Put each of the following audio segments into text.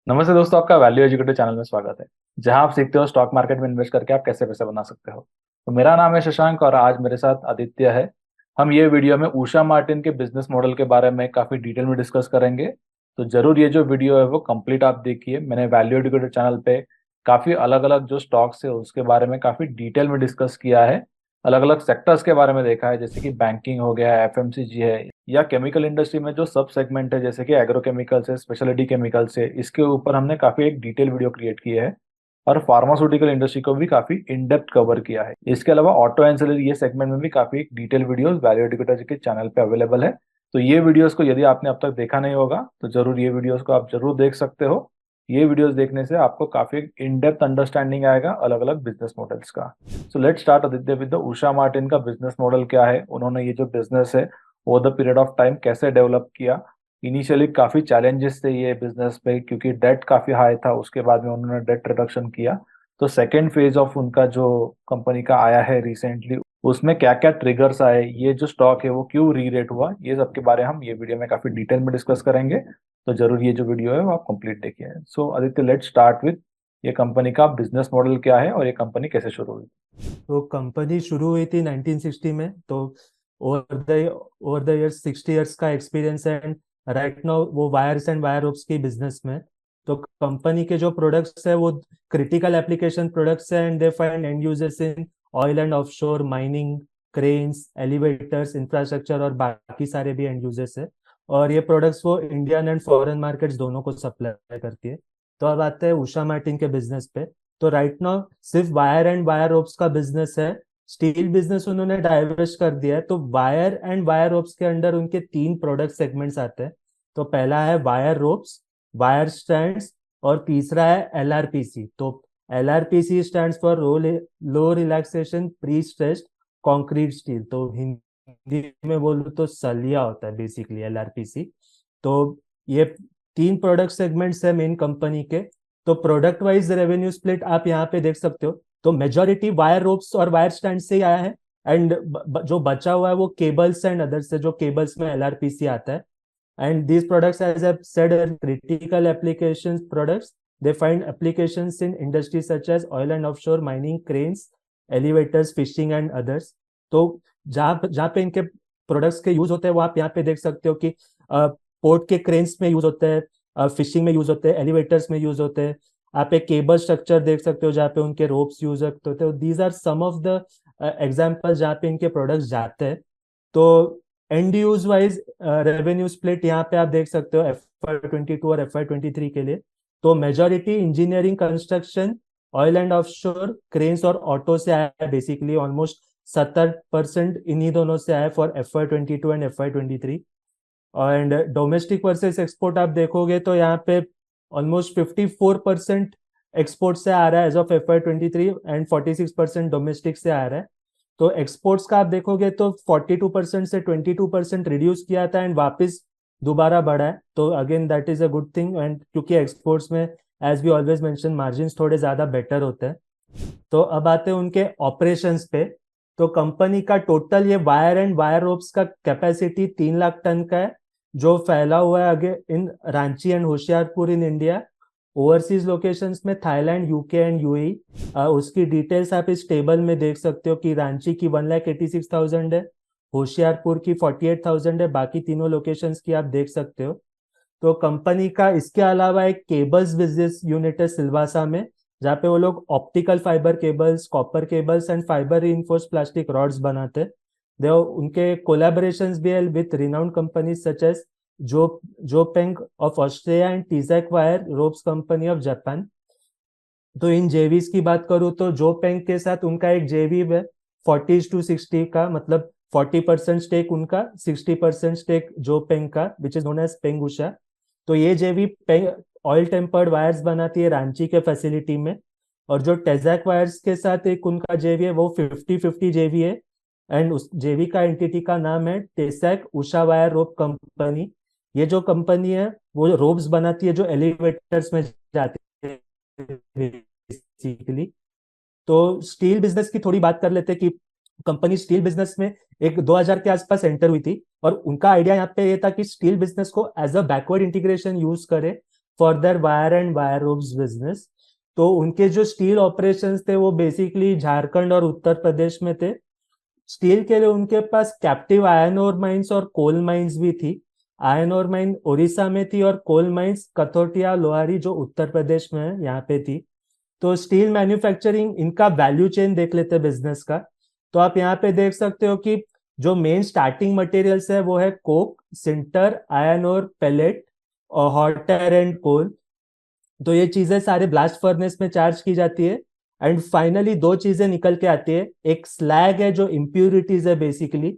नमस्ते दोस्तों, आपका वैल्यू एजुकेटर चैनल में स्वागत है। जहां आप सीखते हो स्टॉक मार्केट में इन्वेस्ट करके आप कैसे पैसे बना सकते हो। तो मेरा नाम है शशांक और आज मेरे साथ आदित्य है। हम ये वीडियो में उषा मार्टिन के बिजनेस मॉडल के बारे में काफी डिटेल में डिस्कस करेंगे। तो जरूर ये जो वीडियो है वो कंप्लीट आप देखिए। मैंने वैल्यू एजुकेटर चैनल पे काफी अलग अलग जो स्टॉक्स है उसके बारे में काफी डिटेल में डिस्कस किया है। अलग अलग सेक्टर्स के बारे में देखा है, जैसे कि बैंकिंग हो गया, एफएमसीजी है, या केमिकल इंडस्ट्री में जो सब सेगमेंट है जैसे कि एग्रोकेमिकल्स है, स्पेशलिटी केमिकल्स है, इसके ऊपर हमने काफी एक डिटेल वीडियो क्रिएट की है। और फार्मास्यूटिकल इंडस्ट्री को भी काफी इन डेप्थ कवर किया है। इसके अलावा ऑटो एंसिलरी ये सेगमेंट में भी काफी डिटेल वीडियोस वैल्यू एजुकेटर के चैनल पे अवेलेबल है। तो ये वीडियोस को यदि आपने अब तक देखा नहीं होगा तो जरूर ये वीडियोस को आप जरूर देख सकते हो। ये वीडियोस देखने से आपको काफी इन डेप्थ अंडरस्टैंडिंग आएगा अलग अलग बिजनेस मॉडल्स का। So let's start Aditya with the Usha Martin का बिजनेस मॉडल क्या है, उन्होंने ये जो बिजनेस है over the period of time कैसे डेवलप किया। इनिशियली काफी चैलेंजेस थे ये बिजनेस पे, क्योंकि डेट काफी हाई था। उसके बाद में उन्होंने डेट रिडक्शन किया। तो सेकेंड फेज ऑफ उनका जो कंपनी का आया है रिसेंटली, उसमें क्या क्या ट्रिगर्स आए, ये जो स्टॉक है वो क्यों री रेट हुआ, ये सब के बारे में हम ये वीडियो में काफी डिटेल में डिस्कस करेंगे। तो जरूर ये जो वीडियो है वो आप कंप्लीट देखिए। सो आदित्य, लेट्स स्टार्ट विद ये कंपनी का बिजनेस मॉडल क्या है और ये कंपनी कैसे शुरू हुई। तो कंपनी शुरू हुई थी 1960 में। तो ओवर द इयर्स 60 इयर्स का एक्सपीरियंस है। एंड राइट नाउ वो वायर्स एंड वायर रोप्स की बिजनेस में। तो कंपनी के जो प्रोडक्ट्स है वो क्रिटिकल एप्लीकेशन प्रोडक्ट्स है। And they find and users in oil and offshore mining, cranes, elevators, infrastructure और बाकी सारे भी एंड यूजर्स है। और ये प्रोडक्ट्स वो इंडियन एंड फॉरेन मार्केट्स दोनों को सप्लाई करती है। तो अब आते हैं उषा मार्टिन के बिजनेस पे। तो राइट नाउ सिर्फ वायर एंड वायर रोप्स का बिजनेस है। स्टील बिजनेस उन्होंने डाइवर्स कर दिया है। तो वायर एंड वायर रोप्स के अंडर उनके तीन प्रोडक्ट सेगमेंट्स आते हैं। तो पहला है वायर रोप्स, वायर स्टैंड्स, और तीसरा है एलआरपीसी। तो LRPC stands for low relaxation pre stressed concrete steel. तो हिंदी में बोलूँ तो सलिया होता है बेसिकली एलआरपीसी। तो ये तीन प्रोडक्ट सेगमेंट्स है मेन कंपनी के। तो प्रोडक्ट वाइज रेवेन्यू स्प्लिट आप यहाँ पे देख सकते हो। तो मेजोरिटी वायर रोप्स और वायर स्टैंड से ही आया है। एंड जो बचा हुआ है वो केबल्स एंड अदर्स से, जो केबल्स में एलआरपीसी आता है। And these products, as I've said, are critical applications products. They find applications in industries such as oil and offshore, mining, cranes, elevators, fishing and others. तो जहाँ जहाँ पे इनके प्रोडक्ट्स के यूज होते हैं वो आप यहाँ पे देख सकते हो कि पोर्ट के क्रेन्स में यूज होते हैं, फिशिंग में यूज होते हैं, एलिवेटर्स में यूज होते हैं। आप एक केबल स्ट्रक्चर देख सकते हो जहाँ पे उनके रोप्स यूज होते हैं। These are some of the example जहाँ पे इनके प्रोडक्ट्स जाते हैं। तो end use wise revenue split यहाँ पे आप देख सकते हो FY22 और FY23 के लिए। तो majority engineering, construction, oil and offshore, cranes और ऑटो से आया है। बेसिकली ऑलमोस्ट 70% इन्हीं दोनों से आया for FY22 and FY23। And domestic versus export आप देखोगे तो यहाँ पे ऑलमोस्ट 54% एक्सपोर्ट से आ रहा है as of FY23 and 46% domestic से आ रहा है। तो एक्सपोर्ट्स का आप देखोगे तो 42% से 22% रिड्यूस किया था एंड वापस दोबारा बढ़ा है। तो again that is a good thing. And क्योंकि एक्सपोर्ट्स में as we always mention margin थोड़े ज्यादा बेटर होते हैं। तो अब आते हैं उनके ऑपरेशंस पे। तो कंपनी का टोटल ये वायर एंड वायर रोप्स का कैपेसिटी 3 लाख टन का है, जो फैला हुआ है आगे in Ranchi and Hoshiarpur in India. Overseas locations में थाईलैंड, यूके एंड यूएई। उसकी डिटेल्स आप इस टेबल में देख सकते हो कि रांची की 1,86,000 है, होशियारपुर की 48,000 है, बाकी तीनों लोकेशंस की आप देख सकते हो। तो कंपनी का इसके अलावा एक केबल्स बिजनेस यूनिट है सिलवासा में, जहाँ पे वो लोग optical fibre cables, copper cables and fibre reinforce plastic rods बनाते हैं। दे उनके कोलैबोरेशंस भी है with renowned companies such as जोपेंग ऑफ ऑस्ट्रेलिया एंड टीजैक wire ropes company of Japan. तो इन जेवीज की बात करूँ तो जोपेंग के साथ उनका एक जेवी है 40:60 का, मतलब 40% स्टेक उनका, 60% स्टेक जोपेंग का, विच इज नोन एज पेंग उषा। तो ये जेवी ऑयल टेम्पर्ड वायर्स बनाती है रांची के फैसिलिटी में। और जो टेजैक वायर्स के साथ एक उनका जेवी है वो 50-50 जेवी है। एंड उस जेवी का एंटिटी का नाम है टेसैक उषा वायर रोप कंपनी। ये जो कंपनी है वो रोप्स बनाती है जो एलिवेटर्स में जाती है बेसिकली। तो स्टील बिजनेस की थोड़ी बात कर लेते हैं कि कंपनी स्टील बिजनेस में एक 2000 के आसपास एंटर हुई थी। और उनका आइडिया यहाँ पे ये था कि स्टील बिजनेस को as a backward integration use करे for their wire and wire ropes business. तो उनके जो स्टील ऑपरेशंस थे वो बेसिकली झारखंड और उत्तर प्रदेश में थे। स्टील के लिए उनके पास कैप्टिव आयरन ओर माइंस और कोल माइंस भी थी। आयरन ओर माइन उड़ीसा में थी और कोल माइंस कथौटिया लोहारी जो उत्तर प्रदेश में है यहाँ पे थी। तो स्टील मैन्युफैक्चरिंग इनका वैल्यू चेन देख लेते हैं बिजनेस का। तो आप यहाँ पे देख सकते हो कि जो मेन स्टार्टिंग मटेरियल्स है वो है coke, sinter, iron ore, pellet और हॉट एयर एंड कोल। तो ये चीजें सारे ब्लास्ट फर्नेस में चार्ज की जाती है एंड फाइनली दो चीजें निकल के आती है। एक स्लैग है जो इम्प्यूरिटीज है बेसिकली,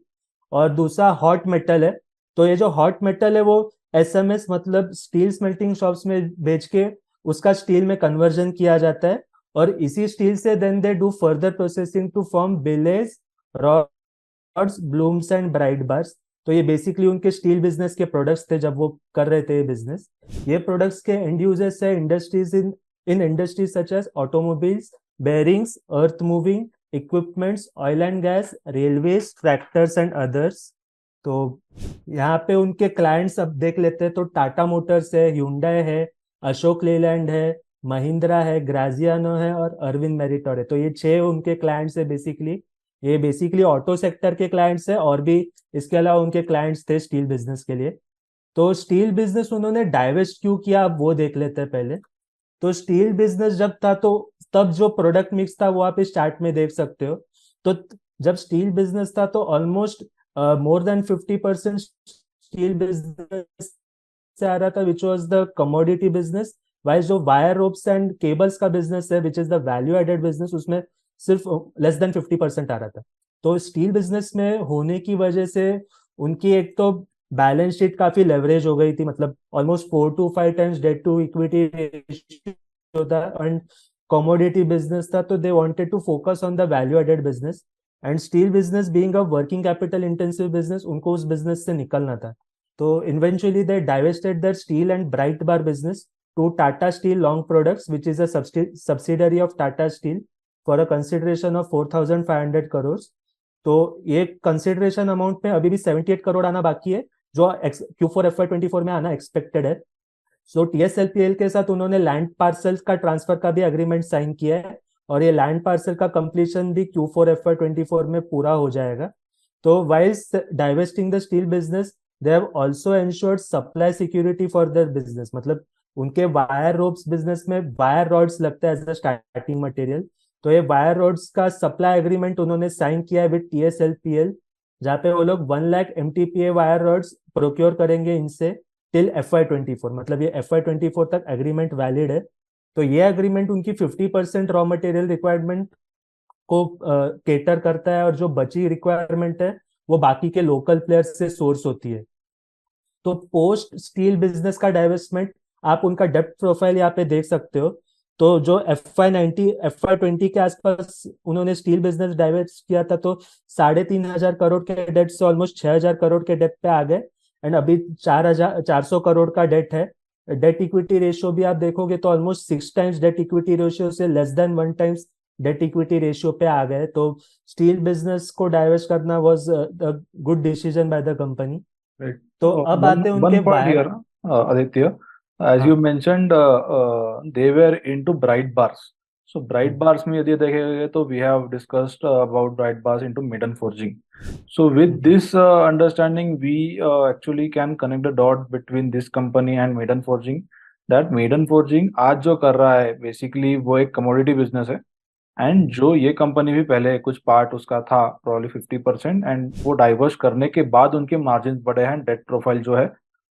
और दूसरा हॉट मेटल है। तो ये जो हॉट मेटल है वो एसएमएस मतलब स्टील स्मेल्टिंग शॉप्स में बेच के उसका स्टील में कन्वर्जन किया जाता है, और इसी स्टील से then they do further processing to form billets, rods, blooms and bright bars. तो ये बेसिकली उनके स्टील बिजनेस के प्रोडक्ट्स थे जब वो कर रहे थे ये बिजनेस। ये प्रोडक्ट्स के एंड यूजर्स है industries in industries such as automobiles, bearings, earth moving equipments, oil and gas, railways, tractors and others. तो यहाँ पे उनके क्लाइंट्स अब देख लेते हैं। तो टाटा मोटर्स है, hyundai है, अशोक लेलैंड है, महिंद्रा है, ग्राजियानो है और अरविंद मेरिटोर है। तो ये 6 उनके क्लाइंट्स है बेसिकली। ये बेसिकली ऑटो सेक्टर के क्लाइंट्स है, और भी इसके अलावा उनके क्लाइंट्स थे स्टील बिजनेस के लिए। तो स्टील बिजनेस उन्होंने डाइवेस्ट क्यों किया अब वो देख लेते हैं पहले। तो स्टील बिजनेस जब था तो तब जो प्रोडक्ट मिक्स था वो आप इस चार्ट में देख सकते हो। तो जब स्टील बिजनेस था तो almost more than 50% steel business से आ रहा था which was the commodity business. Wise जो वायर रोप्स एंड केबल्स का बिजनेस है which is the value added business, उसमें सिर्फ लेस देन 50% आ रहा था। तो स्टील बिजनेस में होने की वजह से उनकी एक तो बैलेंस शीट काफी लेवरेज हो गई थी, मतलब almost 4 to 5 times debt to equity ratio था। एंड कमोडिटी बिजनेस था तो they wanted to focus on the value added business. And steel business being a working capital intensive business, उनको उस बिजनेस से निकलना था। तो eventually they divested their steel and bright bar business to Tata Steel long products which is a subsidiary of Tata Steel for a consideration of 4,500 crore. तो ये consideration amount में अभी भी 78 करोड़ आना बाकी है, जो Q4 FY24 में आना एक्सपेक्टेड है। सो TSLPL के साथ उन्होंने लैंड पार्सल्स का ट्रांसफर का भी एग्रीमेंट साइन किया है, और ये लैंड पार्सल का कंप्लीशन भी Q4 FY24 में पूरा हो जाएगा। तो whilst divesting the steel business they have also ensured supply security for their business. मतलब उनके वायर रोप्स बिजनेस में वायर रॉड्स लगता है एज अ स्टार्टिंग मटेरियल। तो ये वायर रोड्स का सप्लाई एग्रीमेंट उन्होंने साइन किया है विद TSLPL, जहाँ पे वो लोग 1 lakh MTPA wire rods procure करेंगे इनसे टिल FY24। मतलब ये FY24 तक एग्रीमेंट वैलिड है। तो ये एग्रीमेंट उनकी 50% रॉ मटेरियल रिक्वायरमेंट को केटर करता है, और जो बची रिक्वायरमेंट है वो बाकी के लोकल प्लेयर्स से सोर्स होती है। तो पोस्ट स्टील बिजनेस का डाइवेस्टमेंट आप उनका डेप्ट प्रोफाइल यहाँ पे देख सकते हो। तो जो FY20 के आसपास उन्होंने स्टील बिजनेस डाइवेस्ट किया था, तो 3,500 करोड़ के डेट से ऑलमोस्ट 6,000 करोड़ के डेट पे आ गए। एंड अभी 4,400 करोड़ का डेट है। डेट इक्विटी रेशियो भी आप देखोगे तो almost 6 times debt equity ratio से less than 1 times debt equity ratio पे आ गए। तो स्टील बिजनेस को डाइवेस्ट करना was good decision by the company. Right. तो अब आते हैं उनके One point buyer. here, Aditya, as you हाँ। mentioned, they were into bright bars. So bright hmm, bars में यदि देखेंगे तो we have discussed about bright bars into maiden forging. So with hmm, this understanding, we actually can connect the dot between this company and maiden forging. That maiden forging आज जो कर रहा है basically वो एक commodity business है, and जो ये कंपनी भी पहले कुछ पार्ट उसका था प्रॉब्ली 50%, एंड वो डाइवर्स करने के बाद उनके मार्जिन बढ़े हैं, डेट प्रोफाइल जो है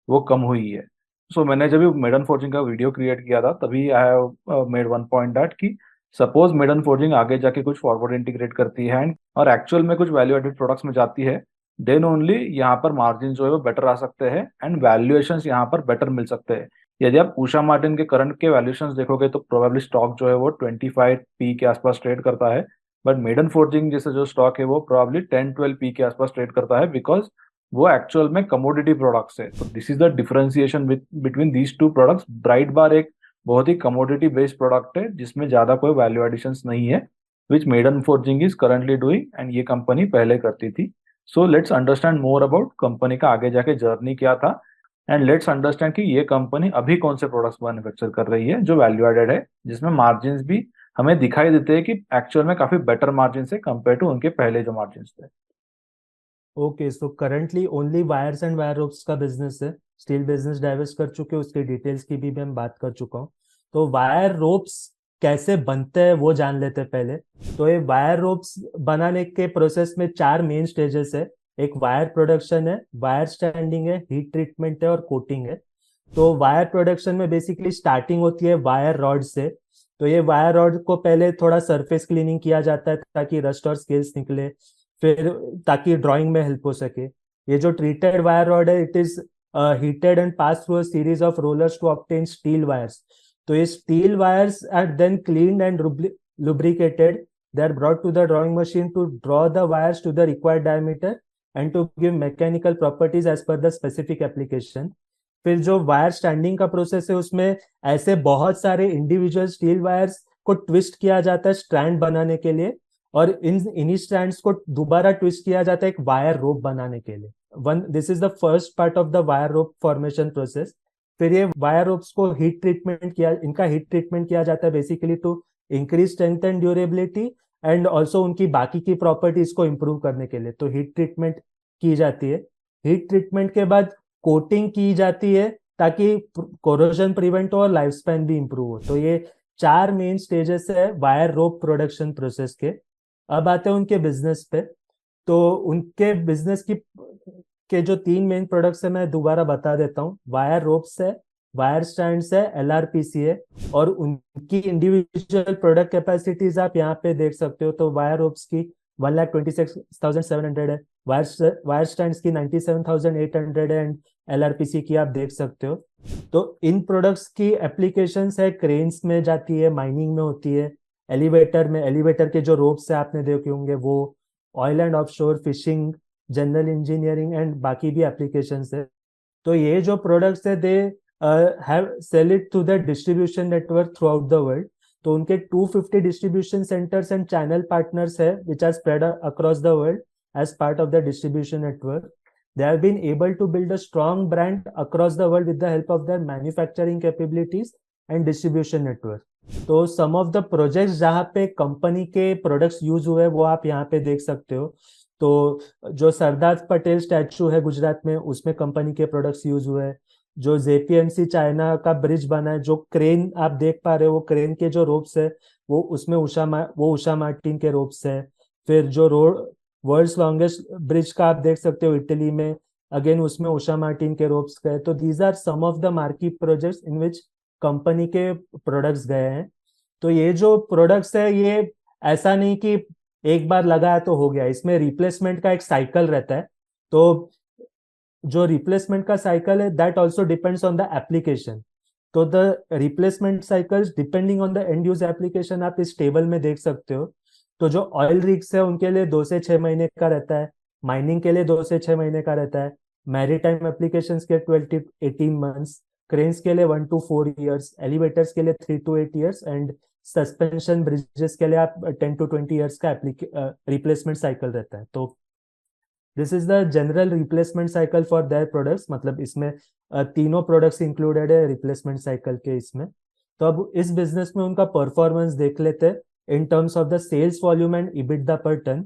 वो कम हुई है। सो मैंने जब भी मेडन फोर्जिंग का वीडियो क्रिएट किया था तभी I have made one point that कि सपोज मेडन फोर्जिंग आगे जाके कुछ फॉरवर्ड इंटीग्रेट करती है और एक्चुअल में कुछ वैल्यू एडेड प्रोडक्ट्स में जाती है, देन ओनली यहाँ पर मार्जिन जो है वो बेटर आ सकते हैं एंड वैल्यूएशंस यहाँ पर बेटर मिल सकते हैं। यदि आप उषा मार्टिन के करंट के वैल्यूएशंस देखोगे तो प्रोबेबली स्टॉक जो है वो 25 पी के आसपास ट्रेड करता है, बट मेडन फोर्जिंग जैसे जो स्टॉक है वो प्रॉब्ली 10-12 पी के आसपास ट्रेड करता है, बिकॉज वो एक्चुअल में कमोडिटी प्रोडक्ट्स है। तो this is the differentiation between these two products. Bright bar एक बहुत ही कमोडिटी बेस्ड प्रोडक्ट है जिसमें ज्यादा कोई वैल्यू एडिशंस नहीं है, which Maiden forging is currently doing, and ये कंपनी पहले करती थी। So let's understand more about company का आगे जाके जर्नी क्या था एंड लेट्स अंडरस्टैंड कि ये कंपनी अभी कौन से प्रोडक्ट्स मैन्युफैक्चर कर रही है जो वैल्यू एडेड है, जिसमें मार्जिन भी हमें दिखाई देते हैं कि एक्चुअल में काफी बेटर मार्जिन है कंपेयर टू उनके पहले जो मार्जिन थे। Okay, so currently only wires and wire ropes का बिजनेस है, स्टील बिजनेस डाइवर्स कर चुके हैं, उसके डिटेल्स की भी मैं बात कर चुका हूँ। तो वायर रोप्स कैसे बनते हैं वो जान लेते हैं पहले। तो ये वायर रोप्स बनाने के प्रोसेस में चार मेन स्टेजेस है। एक वायर प्रोडक्शन है, वायर स्टैंडिंग है, हीट ट्रीटमेंट है और कोटिंग है। तो वायर प्रोडक्शन में बेसिकली स्टार्टिंग होती है वायर रॉड से। तो ये वायर रॉड को पहले थोड़ा सरफेस क्लीनिंग किया जाता है ताकि रस्ट और स्केल्स निकले, फिर ताकि ड्राइंग में हेल्प हो सके। ये जो ट्रीटेड वायर रॉड है, it is heated and pass through a series of rollers to obtain steel wires. तो ये steel wires are then cleaned and lubricated. They are brought to the drawing machine to draw the wires to the required diameter and to give mechanical properties as per the specific application. फिर जो wire standing का process है, उसमें ऐसे बहुत सारे individual steel wires को twist किया जाता है स्ट्रैंड बनाने के लिए, और इन्हीं स्ट्रैंड्स को दोबारा ट्विस्ट किया जाता है एक वायर रोप बनाने के लिए। This is the first part of the wire rope formation process. फिर ये वायर रोप्स को इनका हीट ट्रीटमेंट किया जाता है basically to increase strength and durability, and also उनकी बाकी की प्रॉपर्टीज को इम्प्रूव करने के लिए तो हीट ट्रीटमेंट की जाती है। हीट ट्रीटमेंट के बाद कोटिंग की जाती है ताकि कोरोजन प्रिवेंट हो और लाइफ स्पैन भी इंप्रूव हो। तो ये चार मेन स्टेजेस है वायर रोप प्रोडक्शन प्रोसेस के। अब आते हैं उनके बिजनेस पे। तो उनके बिजनेस की के जो तीन मेन प्रोडक्ट्स है मैं दोबारा बता देता हूँ। वायर रोप्स है, वायर स्टैंड्स है, एलआरपीसी है, और उनकी इंडिविजुअल प्रोडक्ट कैपेसिटीज आप यहाँ पे देख सकते हो। तो वायर रोप्स की 1,26,700 है, वायर स्टैंड्स की 97,800 है, एंड एलआरपीसी की आप देख सकते हो। तो इन प्रोडक्ट्स की एप्लीकेशंस है, क्रेन्स में जाती है, माइनिंग में होती है, एलिवेटर के जो रोप्स है आपने देखे होंगे वो, oil and offshore, fishing, general engineering and बाकी भी एप्लीकेशंस है। तो ये जो प्रोडक्ट्स है they have sell it to the distribution network throughout the world. तो उनके 250 distribution centres and channel partners है which are spread across the world as part of the distribution network. They have been able to build a strong brand across the world with the help of their manufacturing capabilities and distribution network. तो some of the projects जहाँ पे company के products use हुए वो आप यहाँ पे देख सकते हो। तो जो सरदार पटेल स्टैचू है गुजरात में, उसमें कंपनी के प्रोडक्ट्स यूज हुए हैं। जो जेपीएमसी चाइना का ब्रिज बना है, जो क्रेन आप देख पा रहे हो, वो क्रेन के जो रोप्स है वो उसमें उषा मार्टिन के रोप्स है। फिर जो रोड वर्ल्ड्स लॉन्गेस्ट ब्रिज का आप देख सकते हो इटली में, अगेन उसमें उषा मार्टिन के रोप्स गए। तो these are some of the marquee projects in which company के प्रोडक्ट्स गए हैं। तो ये जो प्रोडक्ट्स है ये ऐसा नहीं कि एक बार लगाया तो हो गया, इसमें रिप्लेसमेंट का एक साइकिल रहता है। तो जो रिप्लेसमेंट का साइकिल है that also depends on the application. तो the replacement cycles depending on the end use application आप इस टेबल में देख सकते हो। तो जो ऑयल रिग्स है उनके लिए 2 से 6 महीने का रहता है, माइनिंग के लिए 2 से 6 महीने का रहता है, मैरीटाइम एप्लीकेशंस के 12 to 18 months, क्रेन्स के लिए 1 to 4 years, एलिवेटर्स के लिए 3 to 8 years, and suspension bridges के लिए आप 10 to 20 years का रिप्लेसमेंट साइकिल रहता है। तो this is the general replacement cycle for their products, मतलब इसमें तीनों प्रोडक्ट्स इंक्लूडेड है रिप्लेसमेंट साइकिल के इसमें। तो अब इस बिजनेस में उनका परफॉर्मेंस देख लेते हैं in terms of the sales volume and EBITDA per ton.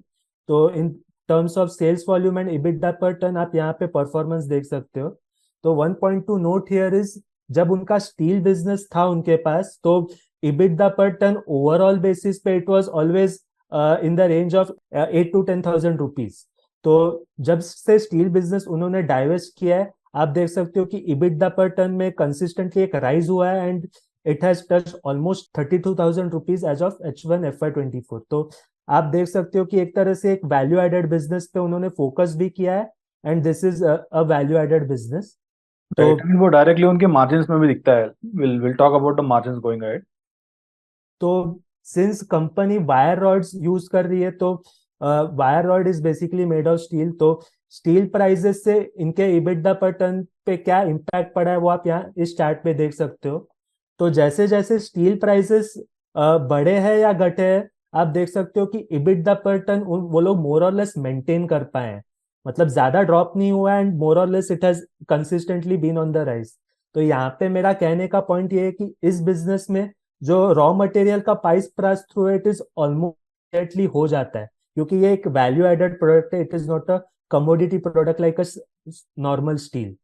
तो in terms of sales volume and EBITDA per ton आप यहाँ पे परफॉर्मेंस देख सकते हो। तो 1 point to note here is, जब उनका स्टील बिजनेस था उनके पास, तो EBITDA per ton overall basis पे it was always in the range of 8 to 10,000 rupees. तो जब से स्टील बिजनेस उन्होंने डाइवेस्ट किया है, आप देख सकते हो कि EBITDA per टन में कंसिस्टेंटली एक राइज हुआ है, and it has touched almost 32,000 rupees as of H1 FY24। तो आप देख सकते हो कि एक तरह से एक वैल्यू एडेड बिजनेस पे उन्होंने फोकस भी किया है, and this is a value added business. तो वो डायरेक्टली उनके मार्जिन्स में भी दिखता है। Will talk about the margins going ahead. तो since company wire rods use कर रही है, तो wire rod is basically made of steel. तो स्टील प्राइसेस से इनके EBITDA पर टन पे क्या इम्पैक्ट पड़ा है वो आप यहाँ इस चार्ट पे देख सकते हो। तो जैसे जैसे स्टील प्राइसेस बढ़े हैं या घटे हैं, आप देख सकते हो कि EBITDA पर टन वो लोग मोर और लेस मेंटेन कर पाए हैं। मतलब ज्यादा ड्रॉप नहीं हुआ एंड मोर और less it has consistently been on the rise. तो यहाँ पे मेरा कहने का पॉइंट ये है कि इस बिजनेस में जो रॉ मटेरियल का price pass through it is almost हो जाता है, क्योंकि ये एक वैल्यू एडेड प्रोडक्ट है, it is not a commodity product like a normal steel.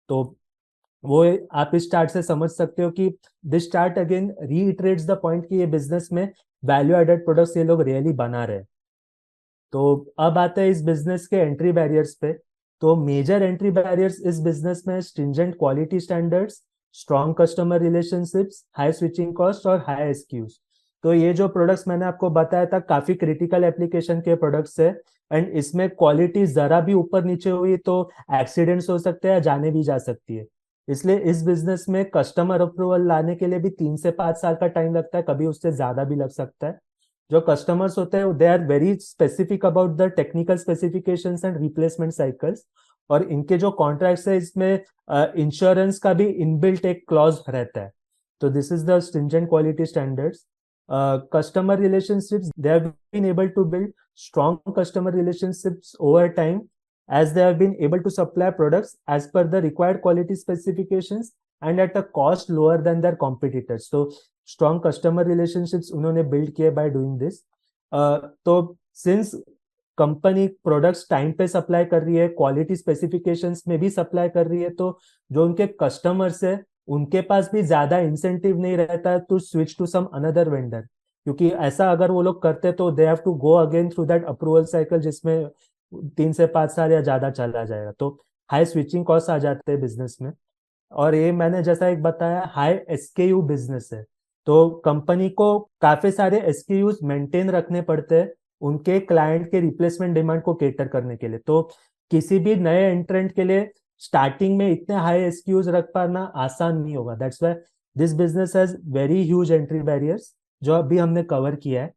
तो वो आप इस चार्ट से समझ सकते हो कि this chart again reiterates the point कि ये बिजनेस में वैल्यू एडेड प्रोडक्ट्स ये लोग रियली बना रहे हैं। तो अब आते हैं इस बिजनेस के एंट्री बैरियर्स पे। तो मेजर एंट्री बैरियर्स इस बिजनेस में stringent quality standards, strong customer relationships, high switching cost और हाई एसक्यूज। तो ये जो प्रोडक्ट्स मैंने आपको बताया था काफी क्रिटिकल एप्लीकेशन के प्रोडक्ट्स है, एंड इसमें क्वालिटी जरा भी ऊपर नीचे हुई तो एक्सीडेंट्स हो सकते हैं, जाने भी जा सकती है। इसलिए इस बिजनेस में कस्टमर अप्रूवल लाने के लिए भी 3 से 5 साल का टाइम लगता है, कभी उससे ज्यादा भी लग सकता है। जो कस्टमर्स होते हैं they are very specific about the technical specifications and replacement cycles, और इनके जो कॉन्ट्रैक्ट्स है इसमें इंश्योरेंस का भी इनबिल्ट एक क्लॉज रहता है। तो this is the stringent quality standards. customer relationships, they have been able to build strong customer relationships over time as they have been able to supply products as per the required quality specifications and at a cost lower than their competitors. So strong customer relationships उन्होंने build किए by doing this. तो since company products time पे supply कर रही है, quality specifications में भी supply कर रही है, तो जो उनके कस्टमर्स है उनके पास भी ज्यादा इंसेंटिव नहीं रहता to switch to some another vendor, क्योंकि ऐसा अगर वो लोग करते तो they have to go again through that approval cycle जिसमें 3 से 5 साल या ज्यादा चला जाएगा। तो हाई स्विचिंग कॉस्ट आ जाते हैं बिजनेस में। और ये मैंने जैसा एक बताया हाई एसकेयू बिजनेस है, तो कंपनी को काफी सारे एसकेयूज मेंटेन रखने पड़ते हैं उनके क्लाइंट के रिप्लेसमेंट डिमांड को केटर करने के लिए। तो किसी भी नए एंट्रेंट के लिए स्टार्टिंग में इतने हाई एसक्यूज रख पाना आसान नहीं होगा। That's why this business has very huge entry barriers जो अभी हमने कवर किया है।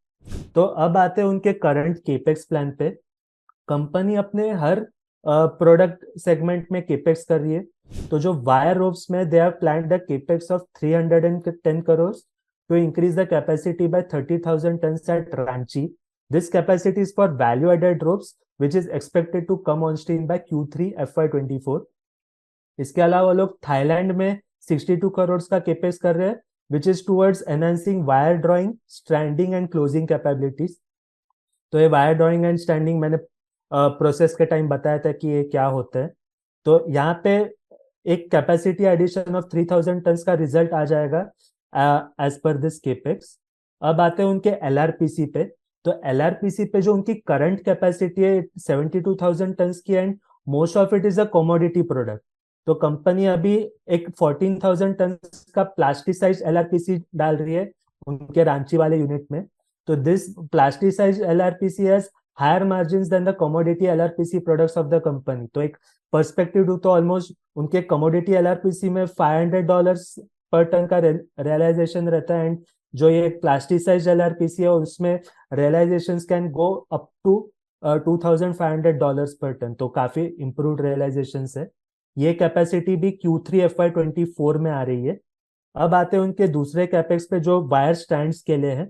तो अब आते हैं उनके करंट केपेक्स प्लान पे। कंपनी अपने हर प्रोडक्ट सेगमेंट में केपेक्स कर रही है। तो जो वायर रोप्स में they have planned the capex of 310 crore to increase the capacity by 30,000 tons at Ranchi. This capacity is for value added ropes which is expected to come on stream by Q3 FY24। इसके अलावा लोग Thailand में 62 करोड़ का capex कर रहे हैं which is towards enhancing wire drawing, stranding and closing capabilities. तो ये वायर ड्राइंग एंड स्टैंडिंग मैंने प्रोसेस के टाइम बताया था कि ये क्या होता है। तो यहाँ पे एक कैपेसिटी एडिशन ऑफ 3,000 टन का रिजल्ट आ जाएगा एज पर दिस केपेक्स। अब आते हैं उनके एलआरपीसी पे। तो एलआरपीसी पे जो उनकी करंट कैपेसिटी है 72,000 टन की, and most of it is a commodity product. तो कंपनी अभी एक 14,000 टन का प्लास्टिसाइज एलआरपीसी डाल रही है उनके रांची वाले यूनिट में। तो this plasticize LRPC has higher margin than the commodity LRPC products of the company. तो एक पर्सपेक्टिव दू तो ऑलमोस्ट उनके कमोडिटी एलआरपीसी में $500 पर टन का रियलाइजेशन रहता है, एंड जो ये प्लास्टिसाइज एलआरपीसी है उसमें realization can go up to $2,500 per ton. तो काफी इंप्रूव्ड रियलाइजेशन है। ये कैपेसिटी भी Q3 FY24 में आ रही है। अब आते हैं उनके दूसरे कैपेक्स पे जो वायर स्टैंड्स के लिए है।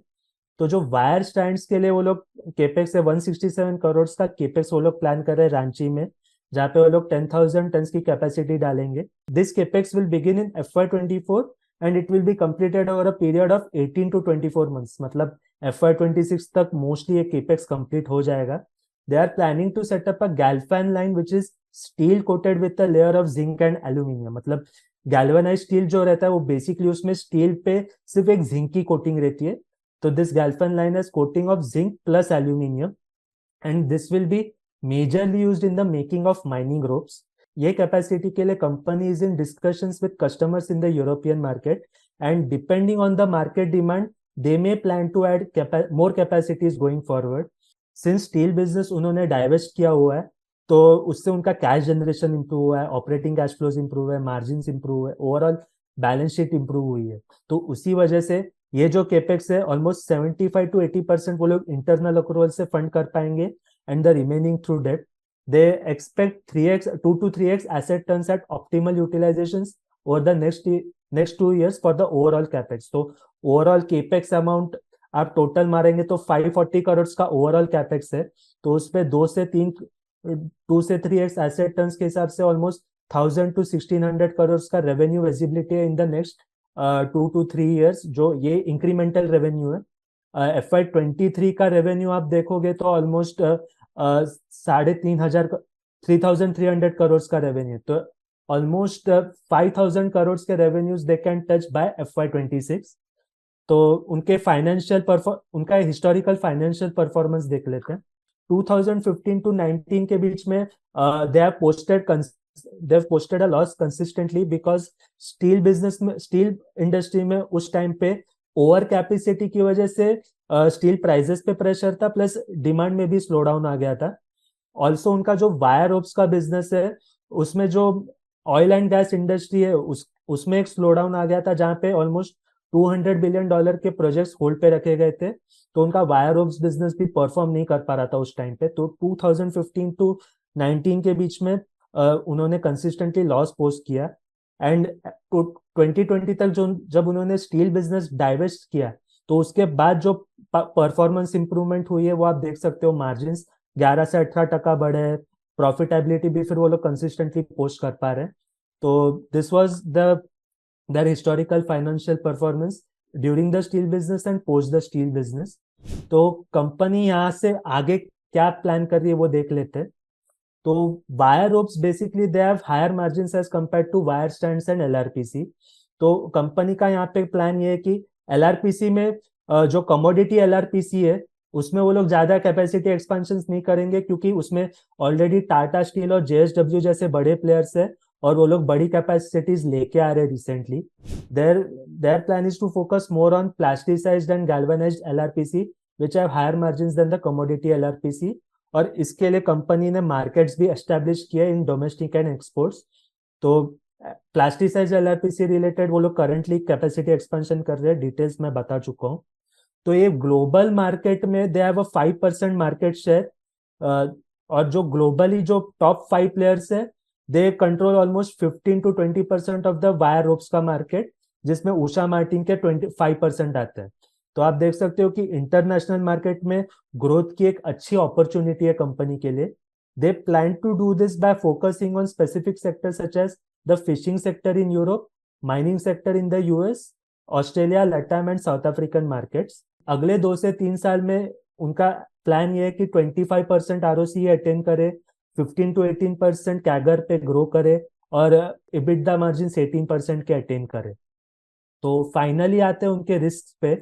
तो जो वायर स्टैंड्स के लिए वो लोग केपेक्स है 167 करोड़ का केपेक्स वो लोग प्लान कर रहे हैं रांची में, जहाँ पे वो लोग 10,000 टन की कैपेसिटी डालेंगे। This capex will begin in FY24 and it will be completed over a period of 18 to 24 months. मतलब FY26 तक मोस्टली ये केपेक्स कंप्लीट हो जाएगा। They are planning to set up a galfan line which is steel coated with a layer of zinc and aluminium. मतलब galvanize steel जो रहता है वो बेसिकली उसमें स्टील पे सिर्फ एक जिंक की कोटिंग रहती है। तो this galfan line has coating of zinc plus aluminium, and this will be majorly used in the making of mining ropes. ये कैपेसिटी के लिए company is in discussions with customers in the European market, and depending on the market demand they may plan to add more capacities going forward. Since steel business उन्होंने divest किया हुआ है तो उससे उनका कैश जनरेशन इंप्रूव हुआ है, operating cash flows improve है, मार्जिन इंप्रूव हुए, ओवरऑल बैलेंस शीट इंप्रूव हुई है। तो उसी वजह से ये जो केपेक्स है ऑलमोस्ट 75 to 80% वो लोग इंटरनल अक्रूवल से फंड कर पाएंगे and the remaining through debt. They expect 2 to 3x asset turns at optimal utilisations over the next 2 years for the overall capex. तो ओवरऑल केपेक्स अमाउंट आप total मारेंगे तो 540 करोड़ का ओवरऑल कैपेक्स है। तो उसपे 2 से 3 2 से 3x एसेट टर्न्स के हिसाब से ऑलमोस्ट 1,000 to 1,600 करोड़ का रेवेन्यू विजिबिलिटी है in the next 2 to 3 years, जो ये इंक्रीमेंटल रेवेन्यू है। FY23 का रेवेन्यू आप देखोगे तो ऑलमोस्ट 3,500 3,300 करोड़ का रेवेन्यू, तो ऑलमोस्ट 5,000 करोड़ के revenues they can touch by FY26। तो उनका हिस्टोरिकल फाइनेंशियल परफॉर्मेंस देख लेते हैं। 2015 to 19 के बीच में they have posted a loss consistently, because steel industry में उस टाइम पे ओवर कैपेसिटी की वजह से स्टील प्राइसेस पे प्रेशर था, प्लस डिमांड में भी स्लो डाउन आ गया था। ऑल्सो उनका जो वायर रोप्स का बिजनेस है, उसमें जो ऑयल एंड गैस इंडस्ट्री है उसमें एक स्लो डाउन आ गया था, जहाँ पे ऑलमोस्ट $200 बिलियन के प्रोजेक्ट्स होल्ड पे रखे गए थे। तो उनका वायर रोप्स बिजनेस भी परफॉर्म नहीं कर पा रहा था उस टाइम पे। तो 2015 to 19 के बीच में उन्होंने कंसिस्टेंटली लॉस पोस्ट किया। एंड 2020 तक जब उन्होंने स्टील बिजनेस डाइवेस्ट किया, तो उसके बाद जो परफॉर्मेंस इंप्रूवमेंट हुई है वो आप देख सकते हो। मार्जिन 11 से 18% बढ़े हैं, प्रॉफिटेबिलिटी भी फिर वो लोग कंसिस्टेंटली पोस्ट कर पा रहे हैं। तो this was their historical financial performance during the steel business and post the steel business। तो कंपनी यहाँ से आगे क्या प्लान कर रही है वो देख लेते हैं। तो wire ropes basically they have higher margins as compare to wire strands and LRPC। तो कंपनी का यहाँ पे प्लान ये है कि LRPC में जो कमोडिटी LRPC है उसमें वो लोग ज्यादा कैपेसिटी एक्सपेंशन नहीं करेंगे, क्योंकि उसमें ऑलरेडी टाटा स्टील और JSW जैसे बड़े प्लेयर्स है और वो लोग बड़ी कैपेसिटीज लेके आ रहे हैं recently. There their plan is to focus more on plasticised and galvanised LRPC which have higher margins than the commodity LRPC। और इसके लिए कंपनी ने मार्केट्स भी एस्टेब्लिश किए इन डोमेस्टिक एंड एक्सपोर्ट्स। तो प्लास्टिसाइज्ड LRPC रिलेटेड वो लोग करंटली कैपेसिटी एक्सपेंशन कर रहे हैं, डिटेल्स मैं बता चुका हूँ। तो ये ग्लोबल मार्केट में they have a 5% market share, और जो ग्लोबली जो टॉप 5 प्लेयर्स है they control almost 15 to 20% of the wire ropes का मार्केट, जिसमें उषा मार्टिन के 25% आते हैं। तो आप देख सकते हो कि इंटरनेशनल मार्केट में ग्रोथ की एक अच्छी अपॉर्चुनिटी है कंपनी के लिए। They plan to do this by focusing on specific sector such as the fishing sector in Europe, mining sector in the US, Australia, LATAM and South African markets. अगले 2 से 3 साल में उनका प्लान ये है कि 25% ROCE अटेन करे, 15 to 18% CAGR पे ग्रो करे और EBITDA मार्जिन 18% के अटेन करे। तो फाइनली आते हैं उनके रिस्क पे।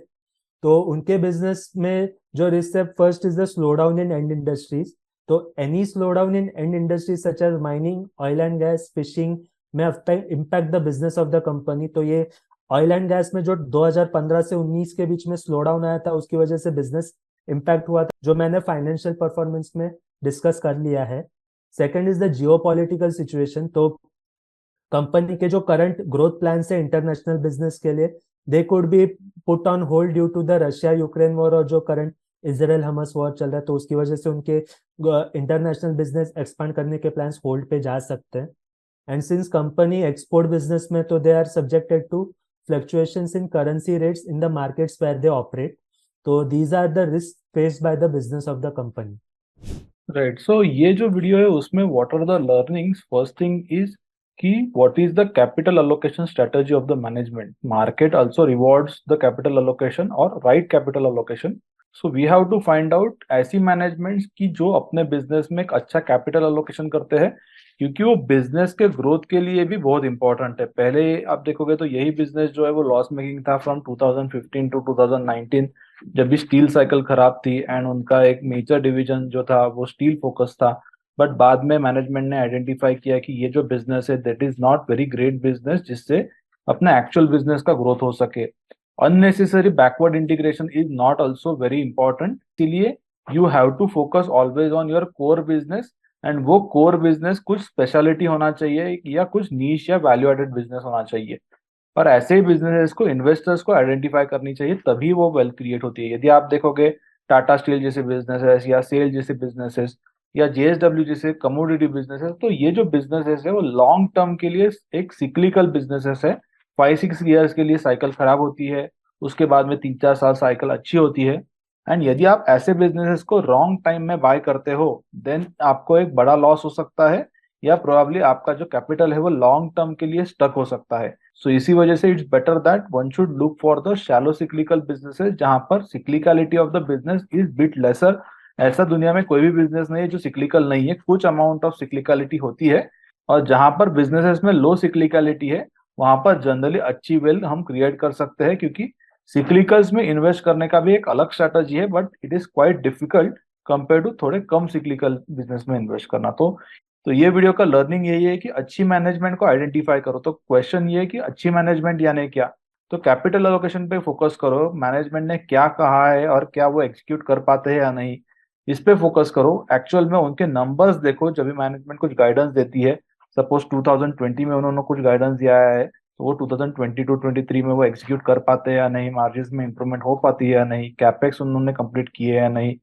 तो उनके बिजनेस में जो रिस्क है, first is the slow down in end industries. तो any slow down in end industries such as mining, oil and gas, fishing में impact the business of the company. तो ये ऑयल एंड गैस में जो 2015 से 19 के बीच में स्लो डाउन आया था, उसकी वजह से बिजनेस इम्पैक्ट हुआ था, जो मैंने फाइनेंशियल परफॉर्मेंस में डिस्कस कर लिया है। Second is the geopolitical situation. तो कंपनी के जो करंट ग्रोथ प्लान है इंटरनेशनल बिजनेस के लिए, they could be put on hold due to the Russia Ukraine war और जो करंट इजराइल हमास वॉर चल रहा है। तो उसकी वजह से उनके इंटरनेशनल बिजनेस एक्सपांड करने के प्लान्स होल्ड पे जा सकते हैं। And since company export business में, तो they are subjected to fluctuations in currency rates in the markets where they operate. तो these are the risk faced by the business of the company. Right, so ये जो video है उसमें what are the learnings, first thing is कि what is the capital allocation strategy of the management. Market also rewards the capital allocation और right capital allocation. So we have to find out ऐसी managements की जो अपने business में एक अच्छा capital allocation करते हैं, क्योंकि वो बिजनेस के ग्रोथ के लिए भी बहुत इंपॉर्टेंट है। पहले आप देखोगे तो यही बिजनेस जो है वो लॉस मेकिंग था फ्रॉम 2015 टू 2019, जब भी स्टील साइकिल खराब थी एंड उनका एक मेजर डिवीजन जो था वो स्टील फोकस था। बट बाद में मैनेजमेंट ने आइडेंटिफाई किया कि ये जो बिजनेस है that is not very great business, जिससे अपना एक्चुअल बिजनेस का ग्रोथ हो सके। Unnecessary backward integration is not also very important. इसीलिए you have to focus always on your core business, and वो कोर बिजनेस कुछ स्पेशलिटी होना चाहिए या कुछ नीश या वैल्यू एडेड बिजनेस होना चाहिए। और ऐसे ही बिजनेसेस को इन्वेस्टर्स को आइडेंटिफाई करनी चाहिए, तभी वो वेल्थ क्रिएट होती है। यदि आप देखोगे टाटा स्टील जैसे बिजनेसेस या सेल जैसे बिजनेसेस या JSW जैसे कमोडिटी बिजनेसेस, तो ये जो बिजनेसेस है वो लॉन्ग टर्म के लिए एक सिक्लिकल बिजनेसेस है। 5-6 ईयर्स के लिए साइकिल खराब होती है, उसके बाद में 3-4 साल साइकिल अच्छी होती है, एंड यदि आप ऐसे बिजनेसेस को रॉन्ग टाइम में बाय करते हो देन आपको एक बड़ा लॉस हो सकता है, या प्रोबेबली आपका जो कैपिटल है वो लॉन्ग टर्म के लिए स्टक हो सकता है। सो इसी वजह से it's better that one should look for the shallow cyclical businesses जहां पर cyclicality of the business is bit lesser. ऐसा दुनिया में कोई भी बिजनेस नहीं है जो सिक्लिकल नहीं है, कुछ अमाउंट ऑफ सिक्लिकलिटी होती है। और जहां पर बिजनेसेस में लो सिक्लिकलिटी है वहां पर जनरली अच्छी वेल्थ हम क्रिएट कर सकते हैं, क्योंकि सिक्लिकल्स में इन्वेस्ट करने का भी एक अलग स्ट्रेटजी है, but it is quite difficult compare to थोड़े कम सिक्लिकल बिजनेस में इन्वेस्ट करना। तो ये वीडियो का लर्निंग यही है कि अच्छी मैनेजमेंट को आइडेंटिफाई करो। तो क्वेश्चन ये है कि अच्छी मैनेजमेंट यानी क्या? तो कैपिटल एलोकेशन पे फोकस करो, मैनेजमेंट ने क्या कहा है और क्या वो एग्जीक्यूट कर पाते हैं या नहीं, इस पे फोकस करो। एक्चुअल में उनके नंबर्स देखो, जब भी मैनेजमेंट कुछ गाइडेंस देती है, सपोज 2020 में उन्होंने कुछ गाइडेंस दिया है, तो वो 2022-23 में वो एग्जीक्यूट कर पाते हैं या नहीं, मार्जिन में इंप्रूवमेंट हो पाती है या नहीं, कैपेक्स उन्होंने कंप्लीट किए या नहीं,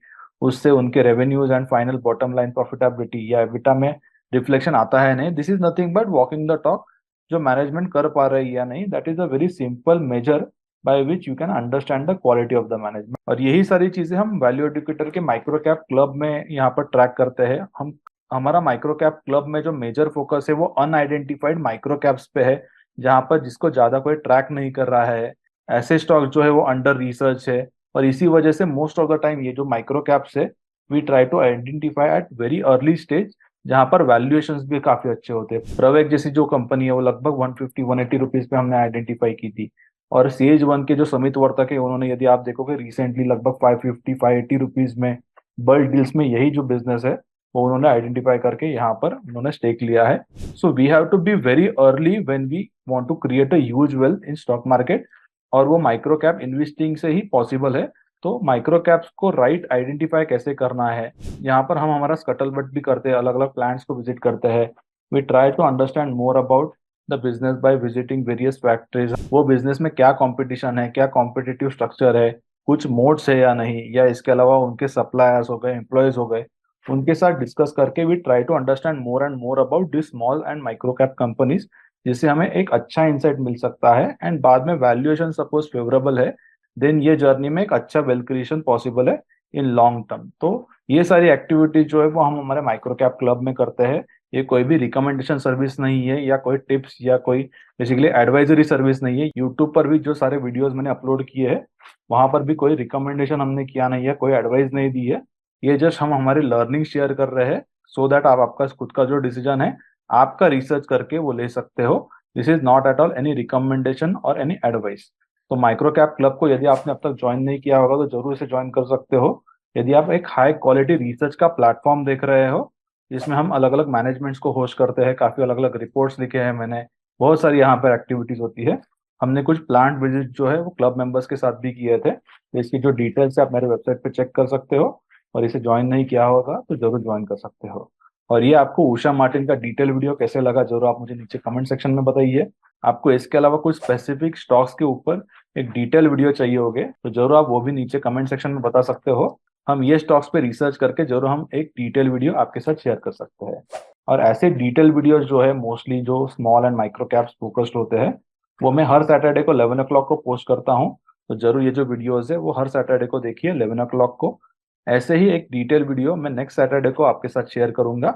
उससे उनके revenues and final bottom line profitability या एबिटा में रिफ्लेक्शन आता है नहीं। This is nothing but walking the talk. जो मैनेजमेंट कर पा रही है या नहीं, that is a very simple measure by which you can understand the quality of the management. और यही सारी चीजें हम वैल्यू एडुकेटर के माइक्रो कैप क्लब में यहाँ पर ट्रैक करते हैं। हम हमारा माइक्रो कैप क्लब में जो मेजर फोकस है वो अनआइडेंटिफाइड माइक्रो कैप्स पे है, जहां पर जिसको ज्यादा कोई ट्रैक नहीं कर रहा है, ऐसे स्टॉक जो है वो अंडर रिसर्च है। और इसी वजह से मोस्ट ऑफ द टाइम ये जो माइक्रो कैप्स है we try to identify at very early stage, जहां पर वैल्यूएशंस भी काफी अच्छे होते हैं। प्रवेक जैसी जो कंपनी है वो लगभग 150-180 रुपीज पे हमने आइडेंटिफाई की थी। और सेज वन के जो समित वर्तक है उन्होंने, यदि आप देखोगे रिसेंटली लगभग 550-580 रुपीज में बल्क डील्स में यही जो बिजनेस है वो उन्होंने आइडेंटिफाई करके यहाँ पर उन्होंने स्टेक लिया है। So we have to be very early when we want to create a huge wealth in stock market, और वो माइक्रो कैप इन्वेस्टिंग से ही पॉसिबल है। तो माइक्रो कैप्स को राइट आइडेंटिफाई कैसे करना है, यहाँ पर हम हमारा स्कटलबट भी करते हैं, अलग अलग प्लांट्स को विजिट करते हैं। We try to understand more about the business by visiting various factories. वो बिजनेस में क्या कंपटीशन है, क्या कॉम्पिटिटिव स्ट्रक्चर है, कुछ मोड्स है या नहीं, या इसके अलावा उनके सप्लायर्स हो गए, एम्प्लॉयज हो गए, उनके साथ डिस्कस करके we try to understand more and more about this small and micro cap companies, जिससे हमें एक अच्छा इंसाइट मिल सकता है। एंड बाद में वैल्यूएशन सपोज फेवरेबल है देन ये जर्नी में एक अच्छा वेल्थ क्रिएशन पॉसिबल है इन लॉन्ग टर्म। तो ये सारी एक्टिविटीज जो है वो हम हमारे माइक्रो कैप क्लब में करते हैं। ये कोई भी रिकमेंडेशन सर्विस नहीं है या कोई टिप्स या कोई बेसिकली एडवाइजरी सर्विस नहीं है। यूट्यूब पर भी जो सारे वीडियोस मैंने अपलोड किए हैं वहां पर भी कोई रिकमेंडेशन हमने किया नहीं है, कोई एडवाइस नहीं दी है। ये जस्ट हम हमारी लर्निंग शेयर कर रहे हैं सो दैट आप आपका खुद का जो डिसीजन है आपका रिसर्च करके वो ले सकते हो। This is not at all any recommendation और एनी एडवाइस। तो माइक्रो कैप क्लब को यदि आपने अब तक ज्वाइन नहीं किया होगा तो जरूर इसे ज्वाइन कर सकते हो। यदि आप एक हाई क्वालिटी रिसर्च का प्लेटफॉर्म देख रहे हो जिसमें हम अलग अलग मैनेजमेंट्स को होस्ट करते हैं, काफी अलग अलग रिपोर्ट्स लिखे हैं मैंने, बहुत सारी यहाँ पर एक्टिविटीज होती है। हमने कुछ प्लांट विजिट जो है वो क्लब मेंबर्स के साथ भी किए थे, तो इसकी जो डिटेल्स है आप मेरे वेबसाइट पे चेक कर सकते हो। और इसे ज्वाइन नहीं किया होगा तो जरूर ज्वाइन कर सकते हो। और ये आपको उषा मार्टिन का डिटेल वीडियो कैसे लगा जरूर आप मुझे नीचे कमेंट सेक्शन में बताइए। आपको इसके अलावा कुछ स्पेसिफिक स्टॉक्स के ऊपर एक डिटेल वीडियो चाहिए होगे तो जरूर आप वो भी नीचे कमेंट सेक्शन में बता सकते हो। हम ये स्टॉक्स पे रिसर्च करके जरूर हम एक डिटेल वीडियो आपके साथ शेयर कर सकते हैं। और ऐसे डिटेल वीडियोस जो है मोस्टली जो small and micro caps focused होते हैं वो मैं हर सैटरडे को 11 o'clock को पोस्ट करता हूँ। तो जरूर ये जो वीडियोस है वो हर सैटरडे को देखिए 11 o'clock को। ऐसे ही एक डिटेल वीडियो मैं नेक्स्ट सैटरडे को आपके साथ शेयर करूंगा।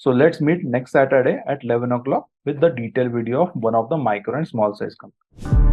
So let's meet next Saturday at 11 o'clock with the detail video of one of the micro and small size company.